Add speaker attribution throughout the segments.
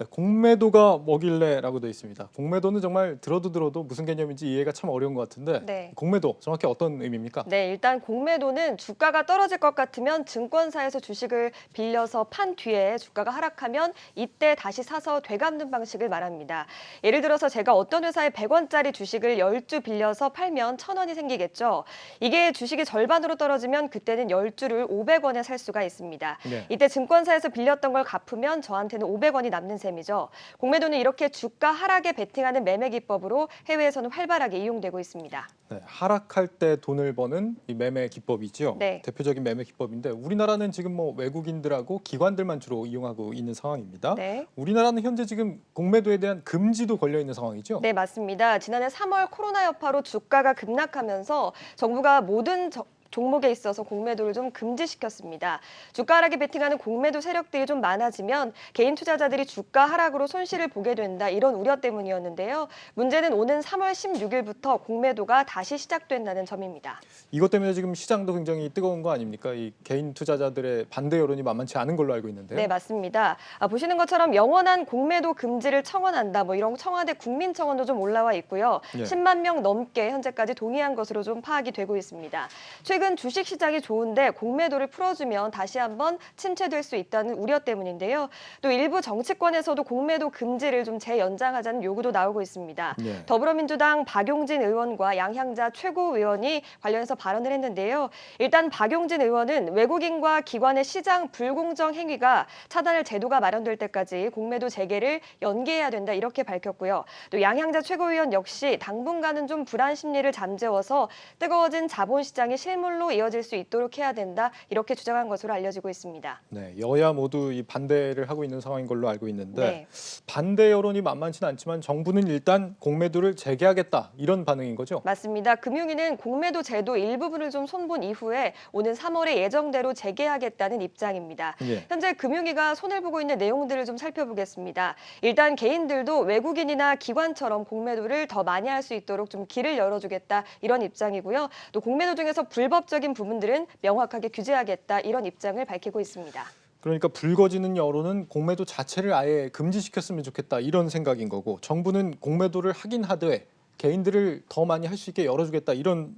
Speaker 1: 네, 공매도가 뭐길래라고 되어 있습니다. 공매도는 정말 들어도 무슨 개념인지 이해가 참 어려운 것 같은데
Speaker 2: 네.
Speaker 1: 공매도 정확히 어떤 의미입니까?
Speaker 2: 네, 일단 공매도는 주가가 떨어질 것 같으면 증권사에서 주식을 빌려서 판 뒤에 주가가 하락하면 이때 다시 사서 되갚는 방식을 말합니다. 예를 들어서 제가 어떤 회사에 100원짜리 주식을 10주 빌려서 팔면 1,000원이 생기겠죠. 이게 주식이 절반으로 떨어지면 그때는 10주를 500원에 살 수가 있습니다.
Speaker 1: 네.
Speaker 2: 이때 증권사에서 빌렸던 걸 갚으면 저한테는 500원이 남는 셈이죠. 공매도는 이렇게 주가 하락에 베팅하는 매매 기법으로 해외에서는 활발하게 이용되고 있습니다.
Speaker 1: 네, 하락할 때 돈을 버는 이 매매 기법이죠.
Speaker 2: 네.
Speaker 1: 대표적인 매매 기법인데 우리나라는 지금 뭐 외국인들하고 기관들만 주로 이용하고 있는 상황입니다.
Speaker 2: 네.
Speaker 1: 우리나라는 현재 지금 공매도에 대한 금지도 걸려 있는 상황이죠.
Speaker 2: 네, 맞습니다. 지난해 3월 코로나 여파로 주가가 급락하면서 정부가 모든 종목에 있어서 공매도를 좀 금지시켰습니다. 주가 하락에 베팅하는 공매도 세력들이 좀 많아지면 개인 투자자들이 주가 하락으로 손실을 보게 된다 이런 우려 때문이었는데요. 문제는 오는 3월 16일부터 공매도가 다시 시작된다는 점입니다.
Speaker 1: 이것 때문에 지금 시장도 굉장히 뜨거운 거 아닙니까? 이 개인 투자자들의 반대 여론이 만만치 않은 걸로 알고 있는데요.
Speaker 2: 네, 맞습니다. 보시는 것처럼 영원한 공매도 금지를 청원한다. 뭐 이런 청와대 국민청원도 좀 올라와 있고요.
Speaker 1: 예.
Speaker 2: 10만 명 넘게 현재까지 동의한 것으로 좀 파악이 되고 있습니다. 최근 주식 시장이 좋은데 공매도를 풀어주면 다시 한번 침체될 수 있다는 우려 때문인데요. 또 일부 정치권에서도 공매도 금지를 좀 재연장하자는 요구도 나오고 있습니다.
Speaker 1: 예.
Speaker 2: 더불어민주당 박용진 의원과 양향자 최고위원이 관련해서 발언을 했는데요. 일단 박용진 의원은 외국인과 기관의 시장 불공정 행위가 차단할 제도가 마련될 때까지 공매도 재개를 연기해야 된다 이렇게 밝혔고요. 또 양향자 최고위원 역시 당분간은 좀 불안 심리를 잠재워서 뜨거워진 자본시장이 실물로 이어질 수 있도록 해야 된다 이렇게 주장한 것으로 알려지고 있습니다.
Speaker 1: 네, 여야 모두 이 반대를 하고 있는 상황인 걸로 알고 있는데
Speaker 2: 네.
Speaker 1: 반대 여론이 만만치는 않지만 정부는 일단 공매도를 재개하겠다 이런 반응인 거죠?
Speaker 2: 맞습니다. 금융위는 공매도 제도 일부분을 좀 손본 이후에 오는 3월에 예정대로 재개하겠다는 입장입니다.
Speaker 1: 예.
Speaker 2: 현재 금융위가 손을 보고 있는 내용들을 좀 살펴보겠습니다. 일단 개인들도 외국인이나 기관처럼 공매도를 더 많이 할 수 있도록 좀 길을 열어주겠다 이런 입장이고요. 또 공매도 중에서 불법적인 부분들은 명확하게 규제하겠다 이런 입장을 밝히고 있습니다.
Speaker 1: 그러니까 불거지는 여론은 공매도 자체를 아예 금지시켰으면 좋겠다 이런 생각인 거고 정부는 공매도를 하긴 하되 개인들을 더 많이 할 수 있게 열어주겠다 이런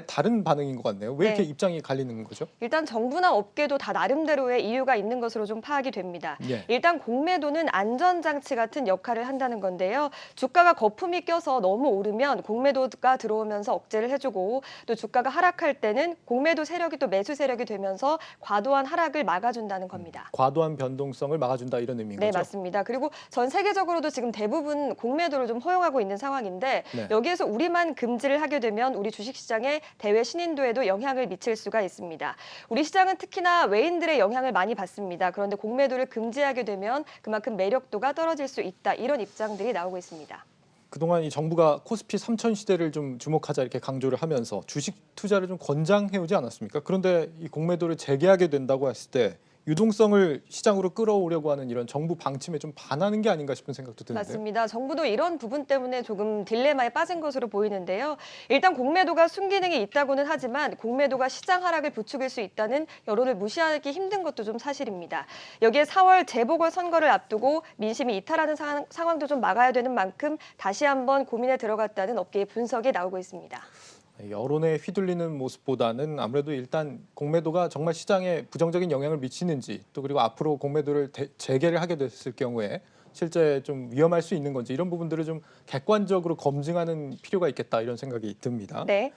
Speaker 1: 다른 반응인 것 같네요. 왜 이렇게
Speaker 2: 네.
Speaker 1: 입장이 갈리는 거죠?
Speaker 2: 일단 정부나 업계도 다 나름대로의 이유가 있는 것으로 좀 파악이 됩니다.
Speaker 1: 예.
Speaker 2: 일단 공매도는 안전장치 같은 역할을 한다는 건데요. 주가가 거품이 껴서 너무 오르면 공매도가 들어오면서 억제를 해주고 또 주가가 하락할 때는 공매도 세력이 또 매수 세력이 되면서 과도한 하락을 막아준다는 겁니다.
Speaker 1: 과도한 변동성을 막아준다 이런 의미인
Speaker 2: 네,
Speaker 1: 거죠?
Speaker 2: 맞습니다. 그리고 전 세계적으로도 지금 대부분 공매도를 좀 허용하고 있는 상황인데
Speaker 1: 네.
Speaker 2: 여기에서 우리만 금지를 하게 되면 우리 주식시장의 대외 신인도에도 영향을 미칠 수가 있습니다. 우리 시장은 특히나 외인들의 영향을 많이 받습니다. 그런데 공매도를 금지하게 되면 그만큼 매력도가 떨어질 수 있다. 이런 입장들이 나오고 있습니다.
Speaker 1: 그동안 이 정부가 코스피 3000 시대를 좀 주목하자 이렇게 강조를 하면서 주식 투자를 좀 권장해 오지 않았습니까? 그런데 이 공매도를 재개하게 된다고 했을 때 유동성을 시장으로 끌어오려고 하는 이런 정부 방침에 좀 반하는 게 아닌가 싶은 생각도 드는데요.
Speaker 2: 맞습니다. 정부도 이런 부분 때문에 조금 딜레마에 빠진 것으로 보이는데요. 일단 공매도가 순기능이 있다고는 하지만 공매도가 시장 하락을 부추길 수 있다는 여론을 무시하기 힘든 것도 좀 사실입니다. 여기에 4월 재보궐선거를 앞두고 민심이 이탈하는 상황도 좀 막아야 되는 만큼 다시 한번 고민에 들어갔다는 업계의 분석이 나오고 있습니다.
Speaker 1: 여론에 휘둘리는 모습보다는 아무래도 일단 공매도가 정말 시장에 부정적인 영향을 미치는지 또 그리고 앞으로 공매도를 재개를 하게 됐을 경우에 실제 좀 위험할 수 있는 건지 이런 부분들을 좀 객관적으로 검증하는 필요가 있겠다 이런 생각이 듭니다.
Speaker 2: 네.